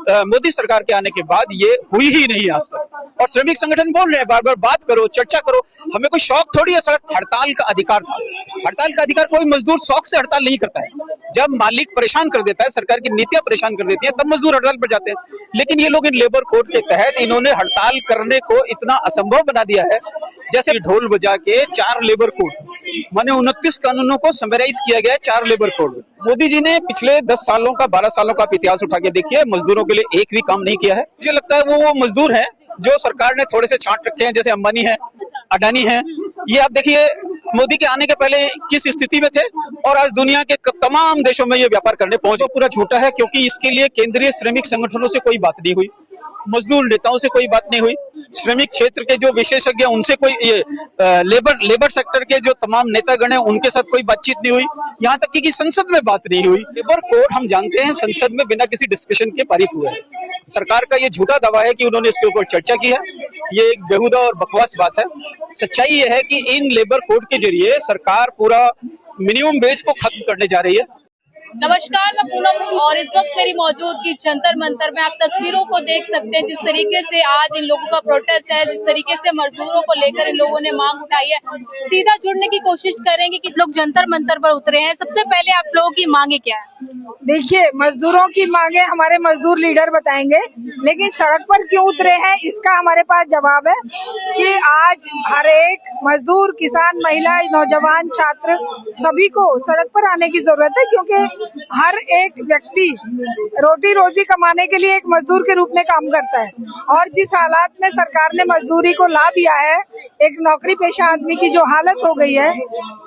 मोदी सरकार के आने के बाद ये हुई ही नहीं आज तक। और श्रमिक संगठन बोल रहे हैं बार बार बात करो, चर्चा करो। हमें कोई शौक थोड़ी है सड़क हड़ताल का अधिकार था। हड़ताल का अधिकार कोई मजदूर शौक से हड़ताल नहीं करता है। जब मालिक परेशान कर देता है, सरकार की नीतियां परेशान कर देती है, तब मजदूर हड़ताल पर जाते हैं। लेकिन ये लोग इन लेबर कोड के तहत इन्होंने हड़ताल करने को इतना असंभव बना दिया है, जैसे ढोल बजा के 4 लेबर कोड, माने 29 कानूनों को समराइज किया गया है 4 लेबर कोड। मोदी जी ने पिछले 10 सालों का 12 सालों का इतिहास उठा के देखिए, मजदूरों के लिए एक भी काम नहीं किया है। मुझे लगता है वो मजदूर हैं जो सरकार ने थोड़े से छांट रखे हैं, जैसे अंबानी है, अडानी है। ये आप देखिए मोदी के आने के पहले किस स्थिति में थे और आज दुनिया के तमाम देशों में ये व्यापार करने पहुंचे। पूरा झूठा है, क्योंकि इसके लिए केंद्रीय श्रमिक संगठनों से कोई बात नहीं हुई, मजदूर नेताओं से कोई बात नहीं हुई, श्रमिक क्षेत्र के जो विशेषज्ञ उनसे कोई लेबर सेक्टर के जो तमाम नेतागण हैं उनके साथ कोई बातचीत नहीं हुई, यहाँ तक कि संसद में बात नहीं हुई। लेबर कोड हम जानते हैं संसद में बिना किसी डिस्कशन के पारित हुआ है। सरकार का ये झूठा दावा है कि उन्होंने इसके ऊपर चर्चा की है, ये एक बेहुदा और बकवास बात है। सच्चाई ये है कि इन लेबर कोड के जरिए सरकार पूरा मिनिमम वेज को खत्म करने जा रही है। नमस्कार, मैं पूनम हूँ और इस वक्त मेरी मौजूदगी जंतर मंतर में। आप तस्वीरों को देख सकते हैं जिस तरीके से आज इन लोगों का प्रोटेस्ट है, जिस तरीके से मजदूरों को लेकर इन लोगों ने मांग उठाई है। सीधा जुड़ने की कोशिश करेंगे कि लोग जंतर मंतर पर उतरे हैं। सबसे पहले आप लोगों की मांगे क्या है? देखिए, मजदूरों की मांगे हमारे मजदूर लीडर बताएंगे, लेकिन सड़क पर क्यों उतरे हैं इसका हमारे पास जवाब है कि आज हर एक मजदूर, किसान, महिला, नौजवान, छात्र सभी को सड़क पर आने की जरूरत है, क्योंकि हर एक व्यक्ति रोटी रोजी कमाने के लिए एक मजदूर के रूप में काम करता है। और जिस हालात में सरकार ने मजदूरी को ला दिया है, एक नौकरी पेशा आदमी की जो हालत हो गई है,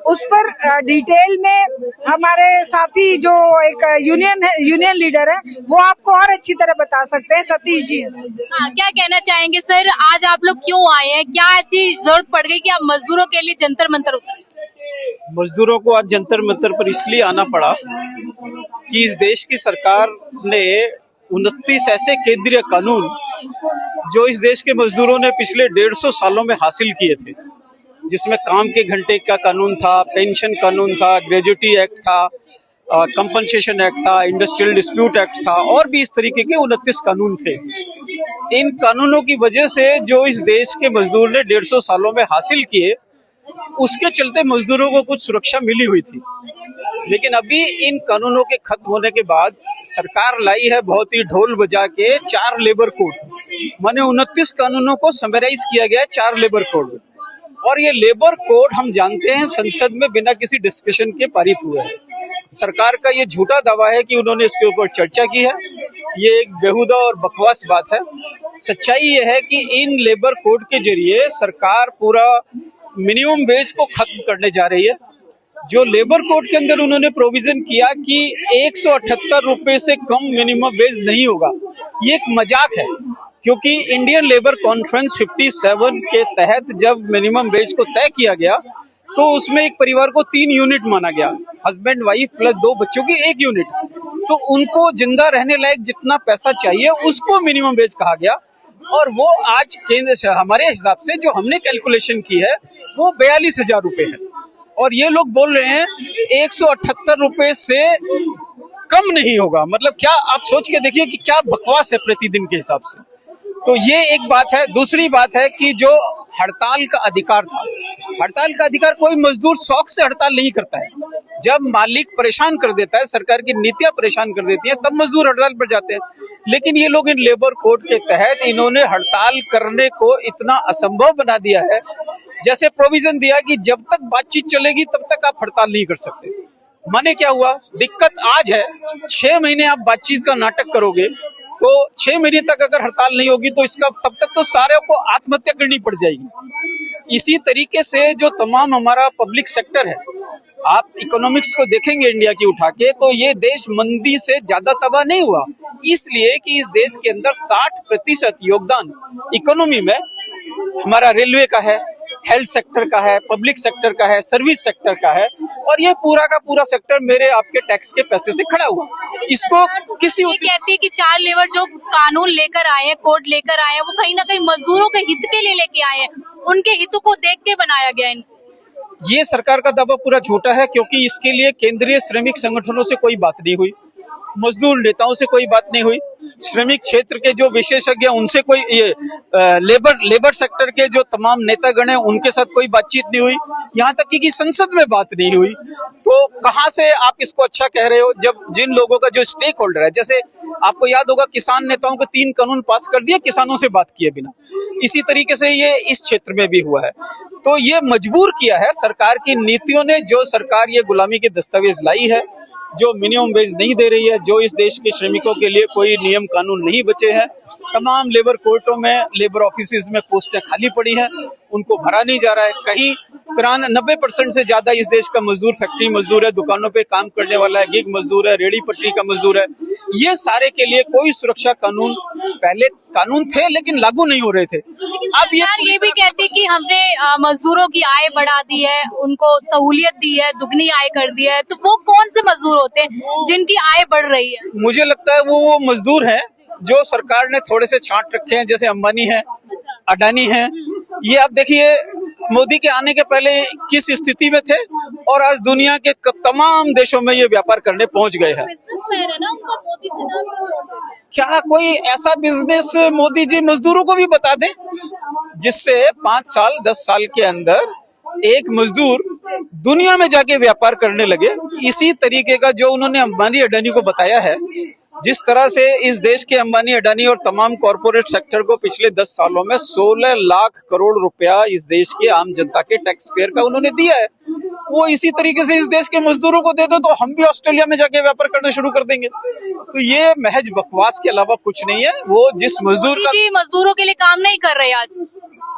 उस पर डिटेल में हमारे साथी जो एक यूनियन लीडर है वो आपको और अच्छी तरह बता सकते हैं, सतीश जी। हाँ, क्या कहना चाहेंगे सर? आज आप लोग क्यों आए हैं? क्या ऐसी जरूरत पड़ गई कि आप मजदूरों के लिए जंतर मंतर उतरे? मजदूरों को आज जंतर मंतर पर इसलिए आना पड़ा कि इस देश की सरकार ने 29 ऐसे केंद्रीय कानून जो इस देश के मजदूरों ने पिछले 150 सालों में हासिल किए थे, जिसमें काम के घंटे का कानून था, पेंशन कानून था, ग्रेजुएटी एक्ट था, कंपनसेशन एक्ट था, इंडस्ट्रियल डिस्प्यूट एक्ट था, और भी इस तरीके के 29 कानून थे। इन कानूनों की वजह से जो इस देश के मजदूर ने 150 सालों में हासिल किए, उसके चलते मजदूरों को कुछ सुरक्षा मिली हुई थी। लेकिन अभी इन कानूनों के खत्म होने के बाद सरकार लाई है बहुत ही ढोल बजा के 4 लेबर कोड, माने 29 कानूनों को समराइज किया गया है 4 लेबर कोड। और ये लेबर कोड हम जानते हैं संसद में बिना किसी डिस्कशन के पारित हुआ है। सरकार का ये झूठा दावा है कि उन्होंने इसके ऊपर चर्चा की है, ये एक बेहुदा और बकवास बात है। सच्चाई ये है कि इन लेबर कोड के जरिए सरकार पूरा मिनिमम वेज को खत्म करने जा रही है। जो लेबर कोड के अंदर उन्होंने प्रोविजन किया कि 178 रुपए से कम मिनिमम वेज नहीं होगा, ये एक मजाक है। क्योंकि इंडियन लेबर कॉन्फ्रेंस 57 के तहत जब मिनिमम वेज को तय किया गया तो उसमें एक परिवार को 3 यूनिट माना गया, हस्बैंड वाइफ प्लस 2 बच्चों की 1 यूनिट। तो उनको जिंदा रहने लायक जितना पैसा चाहिए उसको मिनिमम वेज कहा गया। और वो आज केंद्र से हमारे हिसाब से जो हमने कैलकुलेशन की है वो 42,000 रुपए है। और ये लोग बोल रहे हैं 178 रुपए से कम नहीं होगा। मतलब क्या आप सोच के देखिए कि क्या बकवास है प्रतिदिन के हिसाब से। तो ये एक बात है। दूसरी बात है कि जो हड़ताल का अधिकार था, हड़ताल का अधिकार कोई मजदूर शौक से हड़ताल नहीं करता है। जब मालिक परेशान कर देता है, सरकार की नीतियां परेशान कर देती हैं, तब मजदूर हड़ताल पर जाते हैं। लेकिन ये लोग इन लेबर कोड के तहत इन्होंने हड़ताल करने को इतना असंभव बना दिया है, जैसे प्रोविजन दिया कि जब तक बातचीत चलेगी तब तक आप हड़ताल नहीं कर सकते। माने क्या हुआ? दिक्कत आज है, 6 महीने आप बातचीत का नाटक करोगे तो 6 महीने तक अगर हड़ताल नहीं होगी तो इसका तब तक तो सारे को आत्महत्या करनी पड़ जाएगी। इसी तरीके से जो तमाम हमारा पब्लिक सेक्टर है, आप इकोनॉमिक्स को देखेंगे इंडिया की उठा के, तो ये देश मंदी से ज्यादा तबाह नहीं हुआ, इसलिए कि इस देश के अंदर 60% योगदान इकोनॉमी में हमारा रेलवे का है, हेल्थ सेक्टर का है, पब्लिक सेक्टर का है, सर्विस सेक्टर का है। और ये पूरा का पूरा सेक्टर मेरे आपके टैक्स के पैसे से खड़ा हुआ। इसको किसी कहती है कि 4 लेबर जो कानून लेकर आए हैं, कोड लेकर आए हैं, वो कहीं ना कहीं मजदूरों के हित के लिए लेके आए हैं, उनके हितों को देख के बनाया गया है। ये सरकार का दावा पूरा झूठा है, क्योंकि इसके लिए केंद्रीय श्रमिक संगठनों से कोई बात नहीं हुई, मजदूर नेताओं से कोई बात नहीं हुई, श्रमिक क्षेत्र के जो विशेषज्ञ उनसे कोई लेबर सेक्टर के जो तमाम नेतागण हैं उनके साथ कोई बातचीत नहीं हुई, यहाँ तक कि संसद में बात नहीं हुई। तो कहाँ से आप इसको अच्छा कह रहे हो जब जिन लोगों का जो स्टेक होल्डर है, जैसे आपको याद होगा किसान नेताओं को 3 कानून पास कर दिया किसानों से बात किए बिना, इसी तरीके से ये इस क्षेत्र में भी हुआ है। तो ये मजबूर किया है सरकार की नीतियों ने, जो सरकार ये गुलामी के दस्तावेज लाई है, जो मिनिमम वेज नहीं दे रही है, जो इस देश के श्रमिकों के लिए कोई नियम कानून नहीं बचे हैं, तमाम लेबर कोर्टों में, लेबर ऑफिसेज में पोस्टें खाली पड़ी हैं, उनको भरा नहीं जा रहा है। कहीं 90% से ज्यादा इस देश का मजदूर फैक्ट्री मजदूर है, दुकानों पे काम करने वाला है, गिग मजदूर है, रेडी पटरी का मजदूर है। ये सारे के लिए कोई सुरक्षा कानून, पहले कानून थे लेकिन लागू नहीं हो रहे थे। अब ये भी कहती कि हमने मजदूरों की आय बढ़ा दी है, उनको सहूलियत दी है, दुगनी आय कर दी है, तो वो कौन से मजदूर होते हैं जिनकी आय बढ़ रही है? मुझे लगता है वो मजदूर हैं जो सरकार ने थोड़े से छांट रखे हैं, जैसे अंबानी है, अडानी है। ये आप देखिए मोदी के आने के पहले किस स्थिति में थे और आज दुनिया के तमाम देशों में ये व्यापार करने पहुंच गए हैं। क्या कोई ऐसा बिजनेस मोदी जी मजदूरों को भी बता दें जिससे 5 साल 10 साल के अंदर एक मजदूर दुनिया में जाके व्यापार करने लगे? इसी तरीके का जो उन्होंने अंबानी अडानी को बताया है, जिस तरह से इस देश के अंबानी अडानी और तमाम कॉरपोरेट सेक्टर को पिछले 10 सालों में 16 लाख करोड़ रुपया इस देश के आम जनता के टैक्स पेयर का उन्होंने दिया है, वो इसी तरीके से इस देश के मजदूरों को दे दो तो हम भी ऑस्ट्रेलिया में जाके व्यापार करना शुरू कर देंगे। तो ये महज बकवास के अलावा कुछ नहीं है। वो जिस मजदूरों के लिए काम नहीं कर रहे आज।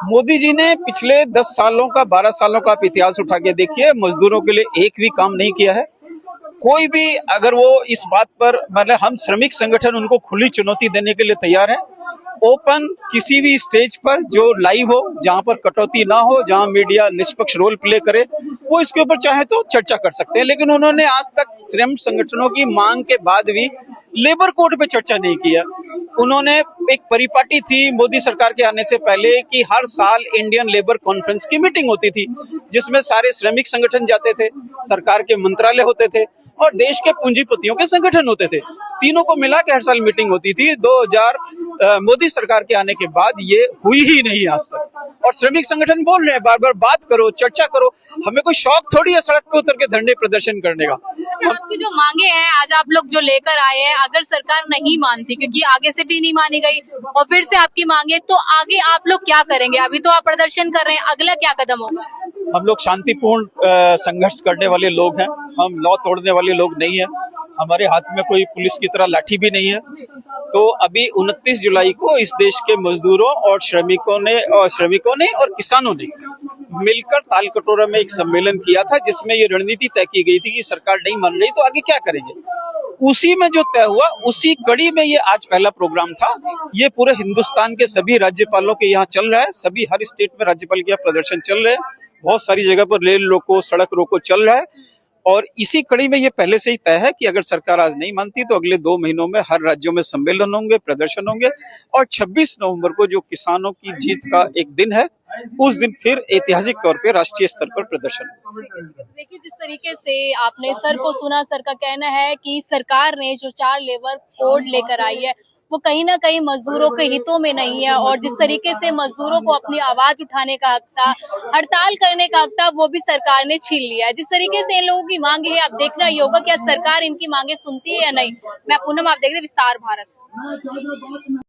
मोदी जी ने पिछले 10 सालों का 12 सालों का आप इतिहास उठा के देखिए, मजदूरों के लिए एक भी काम नहीं किया है। कोई भी अगर वो इस बात पर, मतलब हम श्रमिक संगठन उनको खुली चुनौती देने के लिए तैयार हैं, ओपन किसी भी स्टेज पर जो लाइव हो, जहां पर कटौती ना हो, जहां मीडिया निष्पक्ष रोल प्ले करे, वो इसके ऊपर चाहे तो चर्चा कर सकते हैं। लेकिन उन्होंने आज तक श्रम संगठनों की मांग के बाद भी लेबर कोड पे चर्चा नहीं किया। उन्होंने एक परिपाटी थी मोदी सरकार के आने से पहले कि हर साल इंडियन लेबर कॉन्फ्रेंस की मीटिंग होती थी, जिसमें सारे श्रमिक संगठन जाते थे, सरकार के मंत्रालय होते थे और देश के पूंजीपतियों के संगठन होते थे। तीनों को मिला के हर साल मीटिंग होती थी। 2000 मोदी सरकार के आने के बाद ये हुई ही नहीं आज तक। और श्रमिक संगठन बोल रहे हैं बार बार बात करो, चर्चा करो। हमें कोई शौक थोड़ी है सड़क पे उतर के धरने प्रदर्शन करने का। आपकी जो मांगे हैं आज आप लोग जो लेकर आए हैं, अगर सरकार नहीं मानती, क्योंकि आगे से भी नहीं मानी गई और फिर से आपकी मांगे, तो आगे आप लोग क्या करेंगे? अभी तो आप प्रदर्शन कर रहे हैं, अगला क्या कदम होगा? हम लोग शांतिपूर्ण संघर्ष करने वाले लोग हैं, हम लॉ तोड़ने वाले लोग नहीं है। हमारे हाथ में कोई पुलिस की तरह लाठी भी नहीं है। तो अभी 29 जुलाई को इस देश के मजदूरों और श्रमिकों ने और किसानों ने मिलकर तालकटोरा में एक सम्मेलन किया था, जिसमें ये रणनीति तय की गई थी कि सरकार नहीं मान रही तो आगे क्या करेंगे। उसी में जो तय हुआ, उसी कड़ी में ये आज पहला प्रोग्राम था। ये पूरे हिंदुस्तान के सभी राज्यपालों के यहाँ चल रहा है, सभी हर स्टेट में राज्यपाल के यहाँ प्रदर्शन चल रहे हैं। बहुत सारी जगह पर रेल रोको, सड़क रोको चल रहा है। और इसी कड़ी में ये पहले से ही तय है कि अगर सरकार आज नहीं मानती तो अगले 2 महीनों में हर राज्यों में सम्मेलन होंगे, प्रदर्शन होंगे। और 26 नवंबर को जो किसानों की जीत का एक दिन है, उस दिन फिर ऐतिहासिक तौर पे राष्ट्रीय स्तर पर प्रदर्शन। देखिए, जिस तरीके से आपने सर को सुना, सर का कहना है कि सरकार ने जो 4 लेबर कोड लेकर आई है वो कहीं ना कहीं मजदूरों के हितों में नहीं है। और जिस तरीके से मजदूरों को अपनी आवाज उठाने का हक था, हड़ताल करने का हक था, वो भी सरकार ने छीन लिया है। जिस तरीके से इन लोगों की मांगे है, अब देखना ही होगा क्या सरकार इनकी मांगे सुनती है या नहीं। मैं पूनम, आप देख रहे हैं विस्तार भारत।